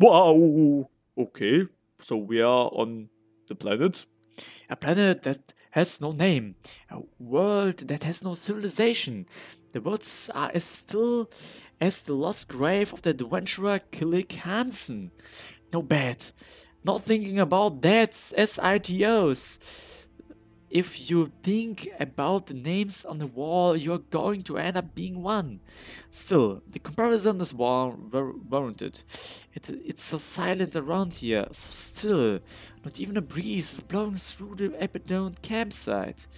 Wow! Okay, so we are on the planet. A planet that has no name, a world that has no civilization. The woods are as still as the lost grave of the adventurer Killick Hansen. No bad. Not thinking about that as ITOs. If you think about the names on the wall, you're going to end up being one. Still, the comparison is warranted. It's so silent around here, so still. Not even a breeze is blowing through the abandoned campsite.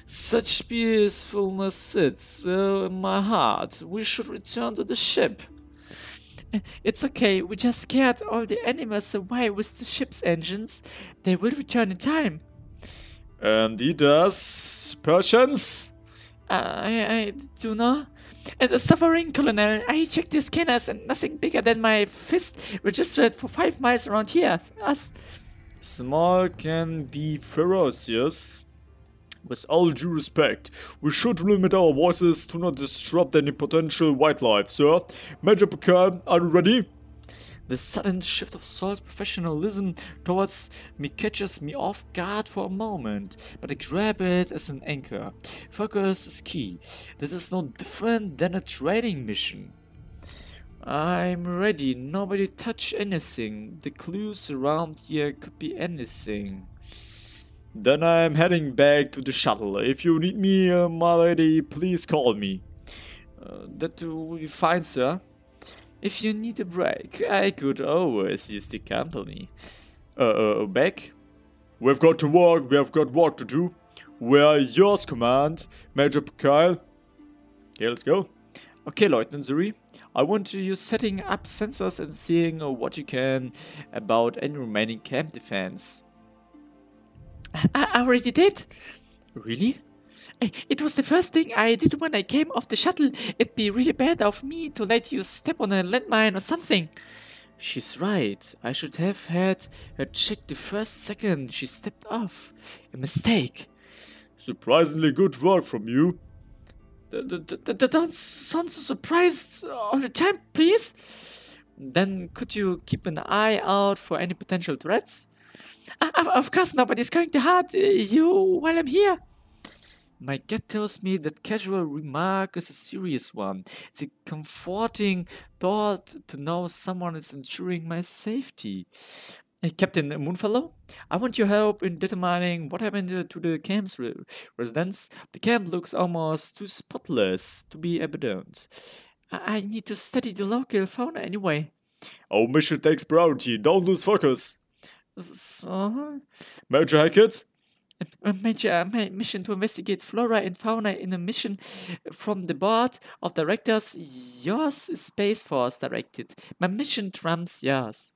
Such peacefulness sits in my heart. We should return to the ship. It's okay, we just scared all the animals away with the ship's engines. They will return in time. And he does. Perchance? I do not. As a suffering colonel, I checked the scanners and nothing bigger than my fist registered for 5 miles around here. Us. Small can be ferocious. With all due respect, we should limit our voices to not disrupt any potential wildlife, sir. Major Picard, are you ready? The sudden shift of Saul's professionalism towards me catches me off guard for a moment, but I grab it as an anchor. Focus is key. This is no different than a training mission. I'm ready. Nobody touch anything. The clues around here could be anything. Then I'm heading back to the shuttle. If you need me, my lady, please call me. That will be fine, sir. If you need a break, I could always use the company. Back? We've got to work, we have got work to do. Where yours, command, Major Picard? Okay, let's go. Okay, Lieutenant Zuri. I want you setting up sensors and seeing what you can about any remaining camp defense. I already did. Really? It was the first thing I did when I came off the shuttle. It'd be really bad of me to let you step on a landmine or something. She's right. I should have had her check the first second she stepped off. A mistake. Surprisingly good work from you. Don't sound so surprised all the time, please. Then could you keep an eye out for any potential threats? Of course, nobody's going to hurt you while I'm here. My gut tells me that casual remark is a serious one. It's a comforting thought to know someone is ensuring my safety. Hey, Captain Moonfellow, I want your help in determining what happened to the camp's residents. The camp looks almost too spotless to be evident. I need to study the local fauna anyway. Our mission takes priority, don't lose focus. So, Major Hackett? Major, my mission to investigate flora and fauna in a mission from the board of directors. Yours is Space Force directed. My mission trumps yours.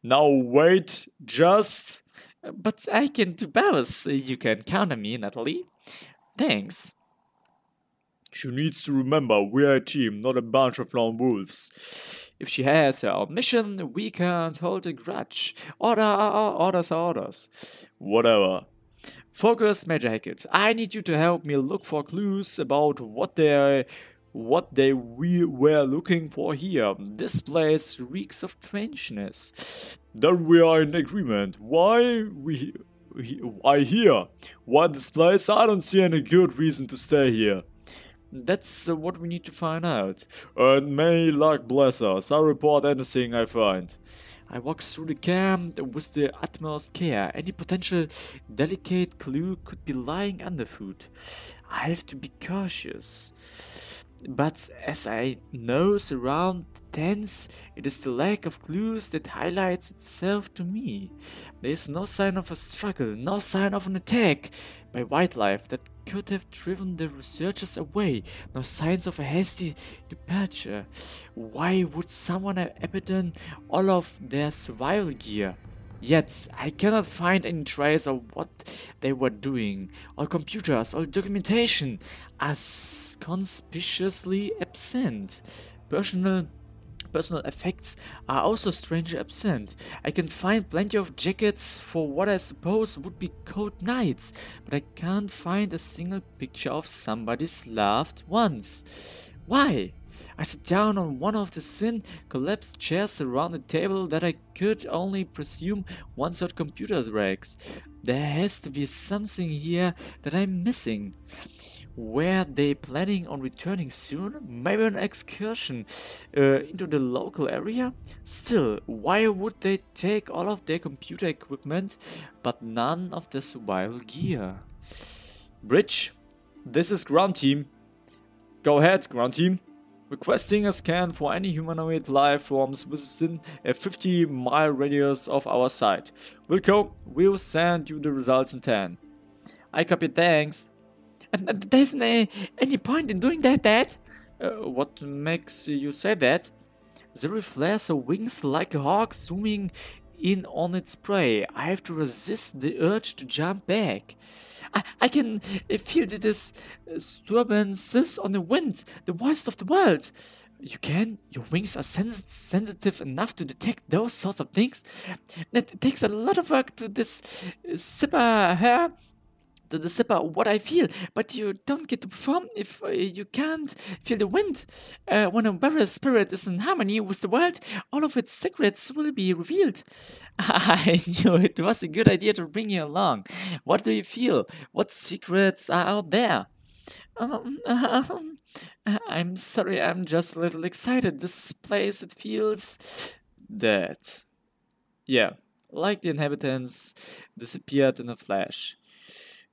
Now wait, just... But I can do both. You can count on me, Natalie. Thanks. She needs to remember we're a team, not a bunch of lone wolves. If she has her own mission, we can't hold a grudge. Orders are orders. Whatever. Focus, Major Hackett. I need you to help me look for clues about what they were looking for here. This place reeks of strangeness. Then we are in agreement. Why here? Why this place? I don't see any good reason to stay here. That's what we need to find out. And may luck bless us. I'll report anything I find. I walk through the camp with the utmost care. Any potential delicate clue could be lying underfoot. I have to be cautious. But as I nose around the tents, it is the lack of clues that highlights itself to me. There is no sign of a struggle, no sign of an attack by wildlife that could have driven the researchers away, no signs of a hasty departure. Why would someone have abandoned all of their survival gear? Yet, I cannot find any trace of what they were doing. All computers, all documentation are conspicuously absent. Personal effects are also strangely absent. I can find plenty of jackets for what I suppose would be cold nights, but I can't find a single picture of somebody's loved ones. Why? I sat down on one of the thin, collapsed chairs around the table that I could only presume once had computer racks. There has to be something here that I'm missing. Were they planning on returning soon? Maybe an excursion into the local area? Still, why would they take all of their computer equipment but none of their survival gear? Bridge, this is ground team. Go ahead, ground team. Requesting a scan for any humanoid life forms within a 50-mile radius of our site. Wilco, we'll send you the results in 10. I copy, thanks. And there isn't any point in doing that, Dad? What makes you say that? Zuri flares her wings like a hawk zooming in on its prey. I have to resist the urge to jump back. I can feel the disturbances on the wind, the voice of the world. You can? Your wings are sensitive enough to detect those sorts of things? It takes a lot of work to this zipper her. To the zipper what I feel, but you don't get to perform if you can't feel the wind. When a warrior spirit is in harmony with the world, all of its secrets will be revealed. I knew it was a good idea to bring you along. What do you feel? What secrets are out there? I'm sorry, I'm just a little excited. This place, it feels dead. Yeah, like the inhabitants disappeared in a flash.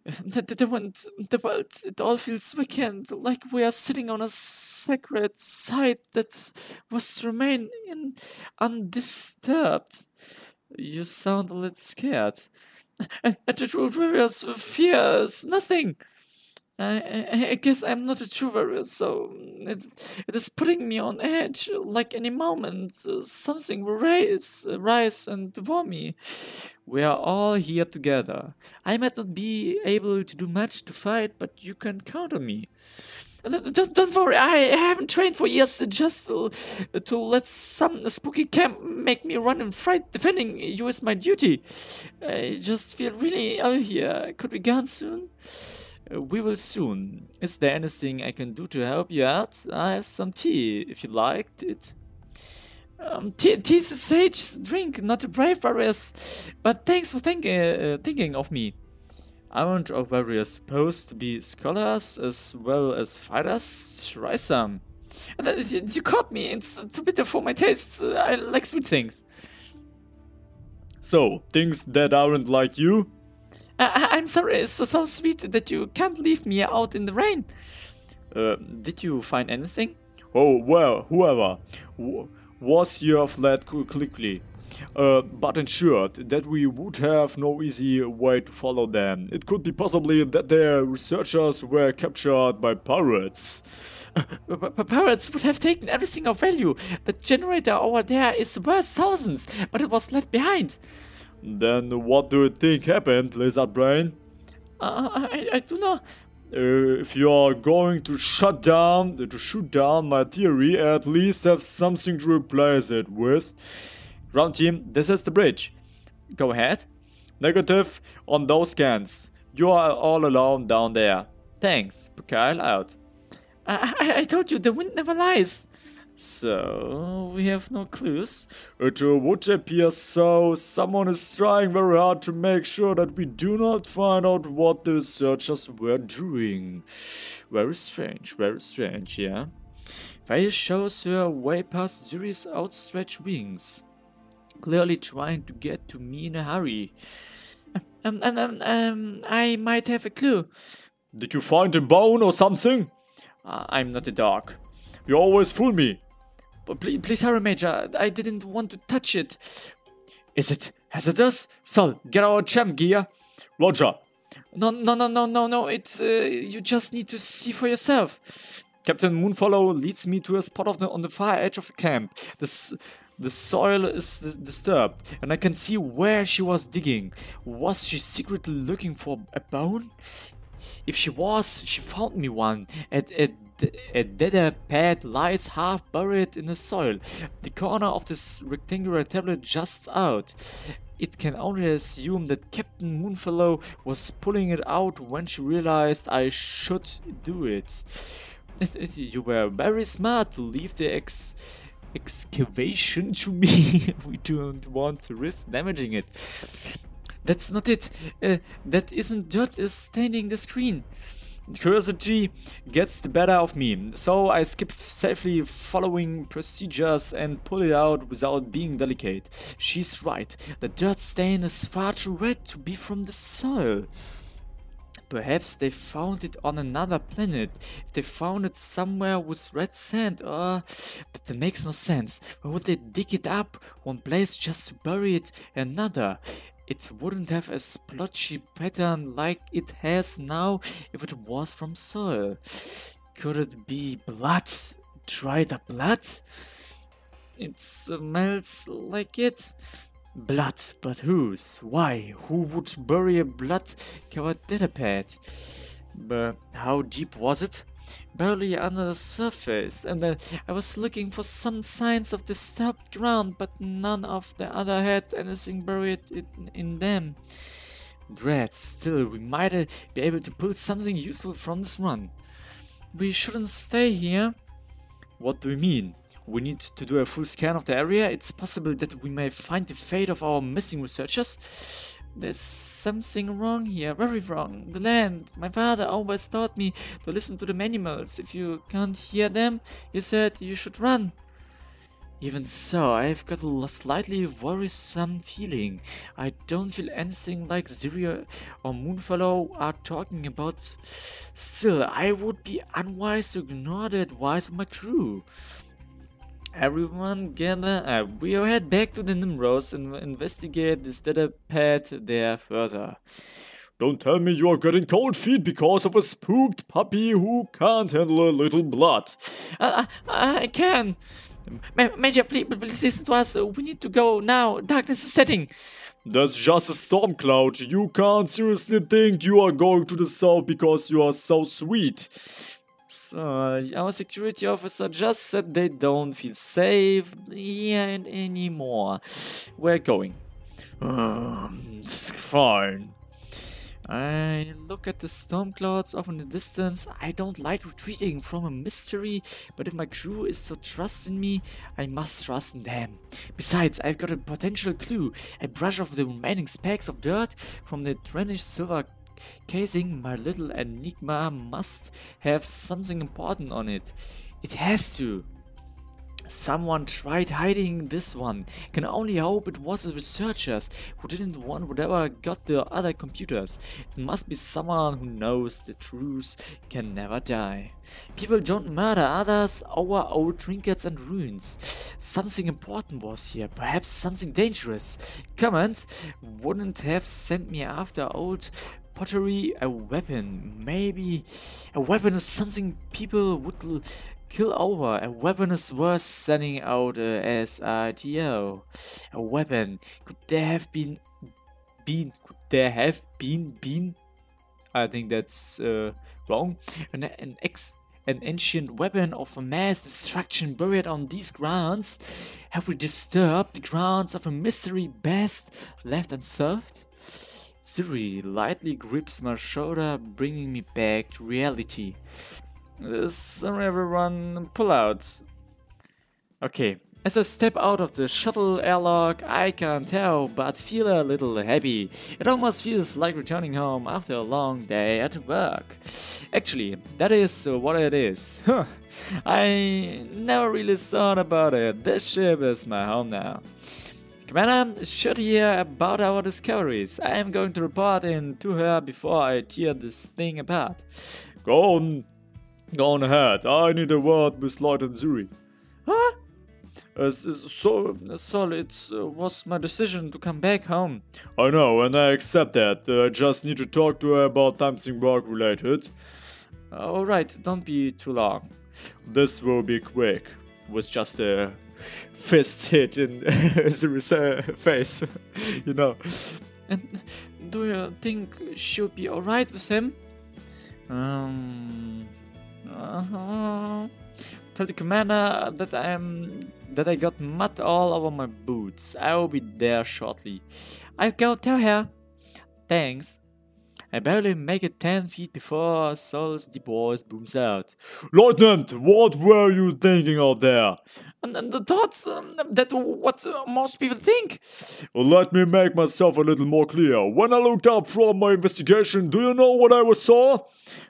The world, it all feels vacant, like we are sitting on a sacred site that was to remain undisturbed. You sound a little scared. The true warriors fears nothing. I guess I'm not a true warrior, so it is putting me on edge. Like any moment, something will rise and devour me. We are all here together. I might not be able to do much to fight, but you can count on me. Don't worry, I haven't trained for years just to let some spooky camp make me run in fright. Defending you is my duty. I just feel really ill here. Could we go on soon? We will soon. Is there anything I can do to help you out? I have some tea, if you liked it. Tea is a sage drink, not a brave warriors. But thanks for thinking of me. Aren't our warriors supposed to be scholars as well as fighters? Try some. You caught me. It's too bitter for my tastes. I like sweet things. So, things that aren't like you? I'm sorry, it's so sweet that you can't leave me out in the rain. Did you find anything? Oh, well, whoever was here fled quickly. But ensured that we would have no easy way to follow them. It could be possibly that their researchers were captured by pirates. Pirates would have taken everything of value. The generator over there is worth thousands, but it was left behind. Then what do you think happened, Lizard Brain? I do not. If you are going to shoot down my theory, at least have something to replace it with. Ground team, this is the bridge. Go ahead. Negative on those scans. You are all alone down there. Thanks. Kyle out. I told you the wind never lies. So, we have no clues? It would appear so. Someone is trying very hard to make sure that we do not find out what the researchers were doing. Very strange, yeah? Faye shows her way past Zuri's outstretched wings, clearly trying to get to me in a hurry. I might have a clue. Did you find a bone or something? I'm not a dog. You always fool me. But please hurry, Major. I didn't want to touch it. Is it hazardous? Sol, get our champ gear. Roger. No. It's you just need to see for yourself. Captain Moonfollow leads me to a spot on the far edge of the camp. The soil is disturbed, and I can see where she was digging. Was she secretly looking for a bone? If she was, she found me one. A dead pad lies half buried in the soil. The corner of this rectangular tablet juts out. It can only assume that Captain Moonfellow was pulling it out when she realized I should do it. You were very smart to leave the excavation to me. We don't want to risk damaging it. That's not it. That isn't dirt is staining the screen. Curiosity gets the better of me, so I skip safely following procedures and pull it out without being delicate. She's right. The dirt stain is far too red to be from the soil. Perhaps they found it on another planet. If they found it somewhere with red sand, but that makes no sense. Why would they dig it up one place just to bury it in another? It wouldn't have a splotchy pattern like it has now if it was from soil. Could it be blood? Dried up blood? It smells like it. Blood, but whose? Why? Who would bury a blood-covered dead? But how deep was it? Barely under the surface, and I was looking for some signs of disturbed ground, but none of the other had anything buried in them. Dread, still, we might be able to pull something useful from this run. We shouldn't stay here. What do you mean? We need to do a full scan of the area. It's possible that we may find the fate of our missing researchers. There's something wrong here, very wrong. The land. My father always taught me to listen to the animals. If you can't hear them, he said you should run. Even so, I've got a slightly worrisome feeling. I don't feel anything like Zuri or Moonfellow are talking about. Still, I would be unwise to ignore the advice of my crew. Everyone gather. We'll head back to the Nimrods and investigate this dead pad there further. Don't tell me you're getting cold feet because of a spooked puppy who can't handle a little blood. I can. Major, please listen to us. We need to go now. Darkness is setting. That's just a storm cloud. You can't seriously think you are going to the south because you are so sweet. So, our security officer just said they don't feel safe here anymore. We're going. Fine. I look at the storm clouds off in the distance. I don't like retreating from a mystery, but if my crew is so trusting me, I must trust in them. Besides, I've got a potential clue. I brush off the remaining specks of dirt from the drenched silver casing. My little enigma must have something important on it. It has to. Someone tried hiding this one. Can only hope it was the researchers who didn't want whatever got the other computers. It must be someone who knows the truth can never die. People don't murder others over old trinkets and ruins. Something important was here, perhaps something dangerous. Comment wouldn't have sent me after old pottery. A weapon, maybe. A weapon is something people would kill over. A weapon is worth sending out a SRTO. A weapon. Could there have been? I think that's wrong. An ancient weapon of mass destruction buried on these grounds. Have we disturbed the grounds of a mystery best left unsolved? Zuri lightly grips my shoulder, bringing me back to reality. Sorry everyone, pull out. Okay, as I step out of the shuttle airlock, I can't tell but feel a little happy. It almost feels like returning home after a long day at work. Actually, that is what it is. I never really thought about it. This ship is my home now. Commander should hear about our discoveries. I am going to report in to her before I tear this thing apart. Go on ahead. I need a word with Lieutenant Zuri. Huh? So it was my decision to come back home. I know, and I accept that. I just need to talk to her about something work related. Alright, don't be too long. This will be quick. With just a fist hit in Zuri's face, you know. And do you think she'll be alright with him? Tell the commander that I got mud all over my boots. I will be there shortly. I'll go tell her. Thanks. I barely make it 10 feet before Sol's deep voice booms out. Lieutenant, what were you thinking out there? And the thoughts that what most people think. Let me make myself a little more clear. When I looked up from my investigation, do you know what I saw?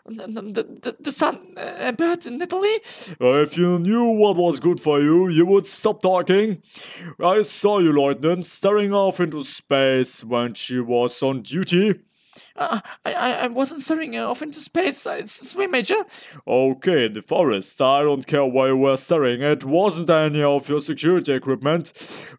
The sun, bird, Natalie. If you knew what was good for you, you would stop talking. I saw you, Lieutenant, staring off into space when she was on duty. I wasn't staring off into space. I swim, Major. Okay, the forest. I don't care why you were staring. It wasn't any of your security equipment.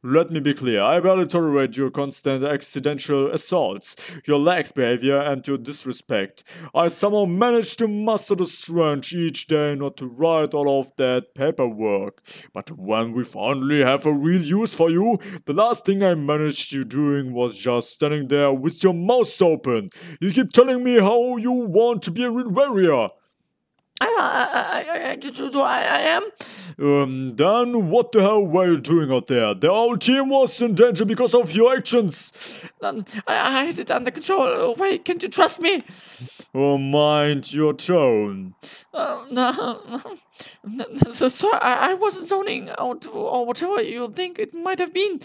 Let me be clear. I barely tolerate your constant accidental assaults, your lax behavior, and your disrespect. I somehow managed to muster the strength each day not to write all of that paperwork. But when we finally have a real use for you, the last thing I managed you doing was just standing there with your mouth open. You keep telling me how you want to be a real warrior. I am. Then what the hell were you doing out there? The whole team was in danger because of your actions. I had it under control. Why can't you trust me? Oh, mind your tone. Sir, I wasn't zoning out or whatever you think it might have been.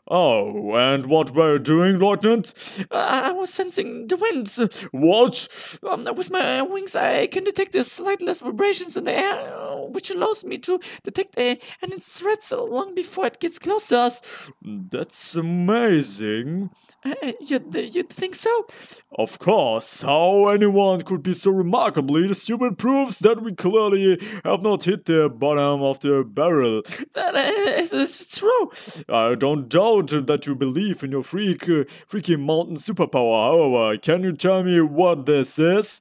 Oh, and what were you doing, Lieutenant? I was sensing the winds. What? With my wings, I can detect the slightless vibrations in the air, which allows me to detect any threats long before it gets close to us. That's amazing. You think so? Of course, how anyone could be so remarkably stupid proves that we clearly have not hit the bottom of the barrel. It's true. I don't doubt that you believe in your freaky mountain superpower. However, can you tell me what this is?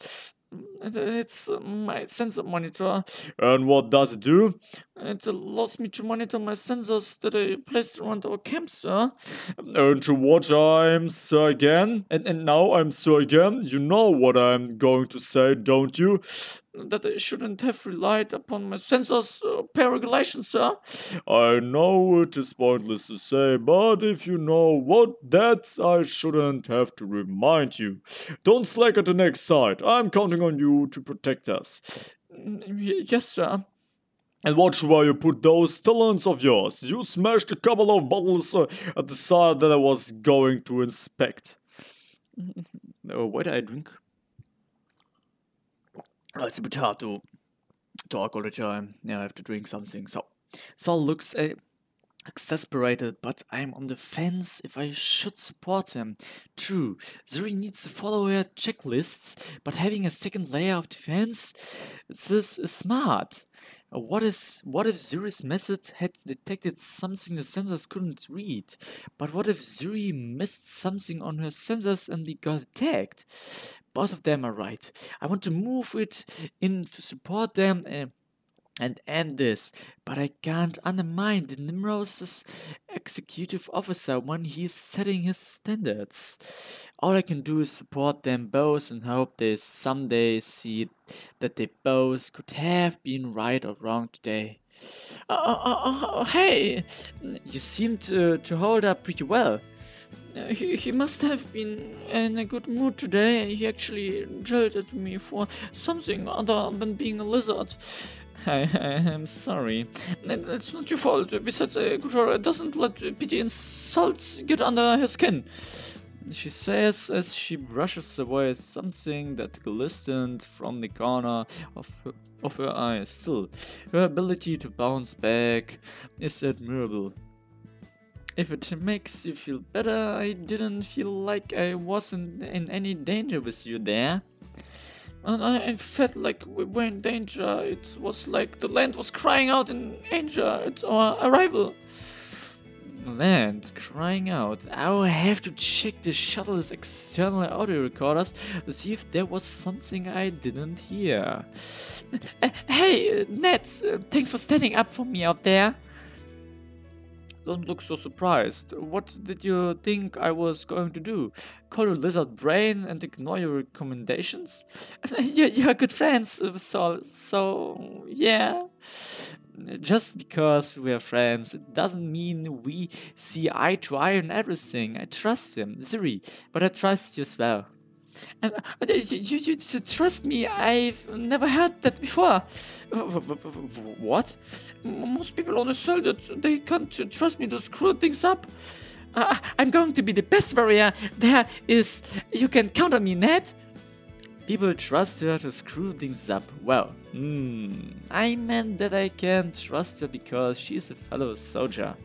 It's my sensor monitor. And what does it do? It allows me to monitor my sensors that I placed around our camp, sir. And to what I'm Sir again? And now I'm Sir again? You know what I'm going to say, don't you? That I shouldn't have relied upon my sensors per regulation, sir. I know it is pointless to say, but if you know what that's, I shouldn't have to remind you. Don't slack at the next side. I'm counting on you to protect us. Yes, sir. And watch where you put those talents of yours. You smashed a couple of bottles at the side that I was going to inspect. What did I drink? Oh, it's a bit hard to talk all the time. Yeah, I have to drink something. So, Saul looks exasperated, but I'm on the fence if I should support him. True, Zuri needs to follow her checklists, but having a second layer of defense, this is smart. What if Zuri's method had detected something the sensors couldn't read? But what if Zuri missed something on her sensors and we got attacked? Both of them are right. I want to move it in to support them and end this, but I can't undermine the Nimrod's executive officer when he's setting his standards. All I can do is support them both and hope they someday see that they both could have been right or wrong today. Hey, you seem to hold up pretty well. He must have been in a good mood today. He actually yelled at me for something other than being a lizard. I'm sorry. It's not your fault. Besides, Gutara doesn't let petty insults get under her skin. She says as she brushes away something that glistened from the corner of her eye. Still, her ability to bounce back is admirable. If it makes you feel better, I didn't feel like I wasn't in any danger with you there. And I felt like we were in danger. It was like the land was crying out in danger at our arrival. Land crying out. I'll have to check the shuttle's external audio recorders to see if there was something I didn't hear. Hey, Ned, thanks for standing up for me out there. Don't look so surprised. What did you think I was going to do? Call your lizard brain and ignore your recommendations? You're good friends, so yeah. Just because we're friends, it doesn't mean we see eye to eye on everything. I trust him, Zuri, but I trust you as well. And you should trust me. I've never heard that before. What? Most people on the server, they can't trust me to screw things up. I'm going to be the best warrior there is. You can count on me, Ned. People trust her to screw things up. Well, I meant that I can trust her because she's a fellow soldier.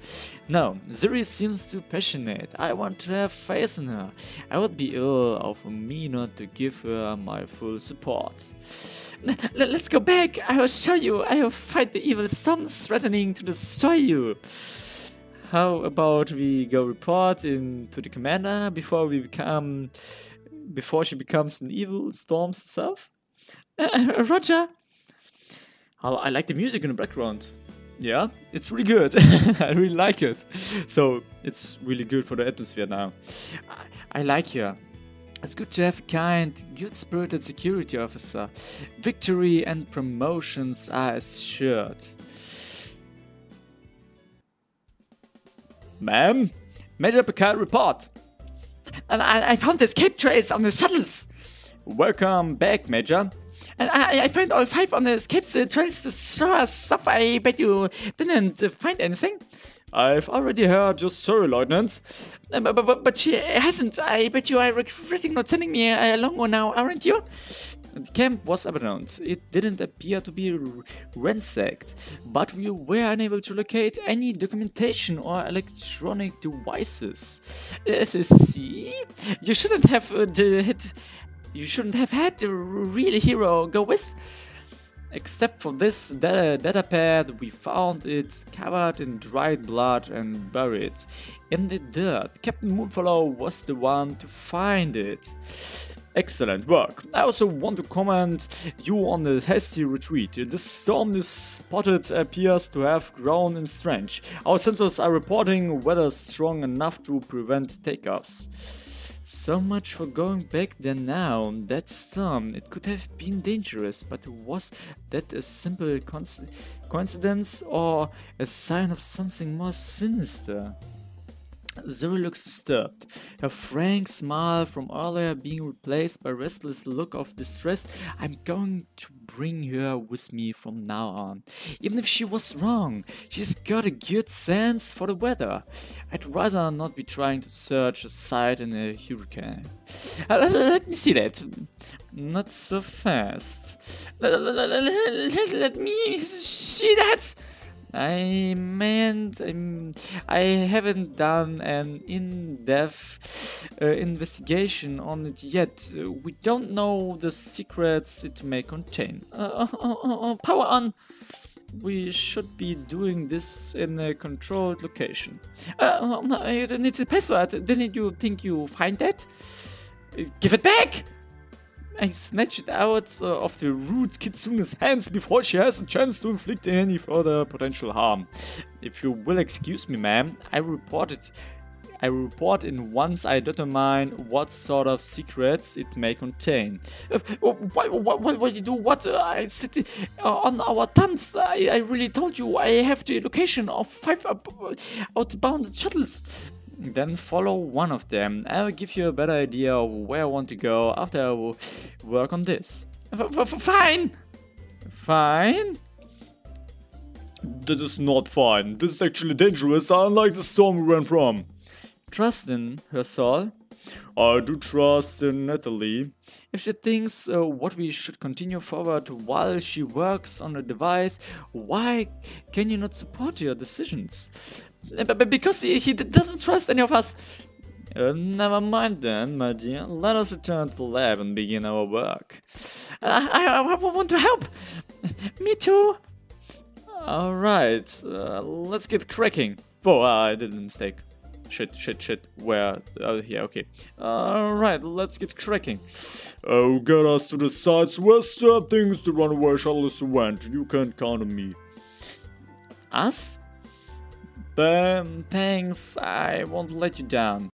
No, Zuri seems too passionate. I want to have faith in her. I would be ill of me not to give her my full support. Let's go back. I will show you. I will fight the evil suns threatening to destroy you. How about we go report to the commander before she becomes an evil storms herself? Roger. I like the music in the background. Yeah, it's really good. I really like it. So it's really good for the atmosphere now. I like her. It's good to have a kind, good-spirited security officer. Victory and promotions are assured. Ma'am? Major Picard report. And I found the escape trails on the shuttles. Welcome back, Major. And I found all 5 on the escape trails to show us stuff. I bet you didn't find anything. I've already heard your story, Lieutenant. But she hasn't. I bet you are regretting not sending me along now, aren't you? The camp was abandoned. It didn't appear to be ransacked, but we were unable to locate any documentation or electronic devices. See? You shouldn't have had the real hero go with. Except for this data pad, we found it covered in dried blood and buried in the dirt. Captain Moonfellow was the one to find it. Excellent work. I also want to commend you on the hasty retreat. The storm you spotted appears to have grown in strength. Our sensors are reporting weather strong enough to prevent takeoffs. So much for going back there now. That storm, it could have been dangerous, but was that a simple coincidence or a sign of something more sinister? Zoe looks disturbed, her frank smile from earlier being replaced by a restless look of distress. I'm going to bring her with me from now on. Even if she was wrong, she's got a good sense for the weather. I'd rather not be trying to search a site in a hurricane. Let me see that. Not so fast. Let me see that. I meant I haven't done an in-depth investigation on it yet. We don't know the secrets it may contain. Power on! We should be doing this in a controlled location. You need the password. Didn't you think you find that? Give it back! I snatch it out of the rude Kitsune's hands before she has a chance to inflict any further potential harm. If you will excuse me, ma'am, I will report in once I determine what sort of secrets it may contain. What will you do? What? I sit on our thumbs. I really told you I have the location of 5 outbound shuttles. Then follow one of them. I'll give you a better idea of where I want to go after I will work on this. Fine! Fine? That is not fine. This is actually dangerous, unlike the storm we ran from. Trust in her, Saul. I do trust in Natalie. If she thinks what we should continue forward while she works on a device, why can you not support your decisions? Because he doesn't trust any of us. Never mind then, my dear. Let us return to the lab and begin our work. I want to help. Me too. Alright, let's get cracking. Oh, I did a mistake. Shit. Where? Yeah, okay. Alright, let's get cracking. Oh, get us to the sites where there are things to run where shuttles went. You can count on me. Us? Then, thanks. I won't let you down.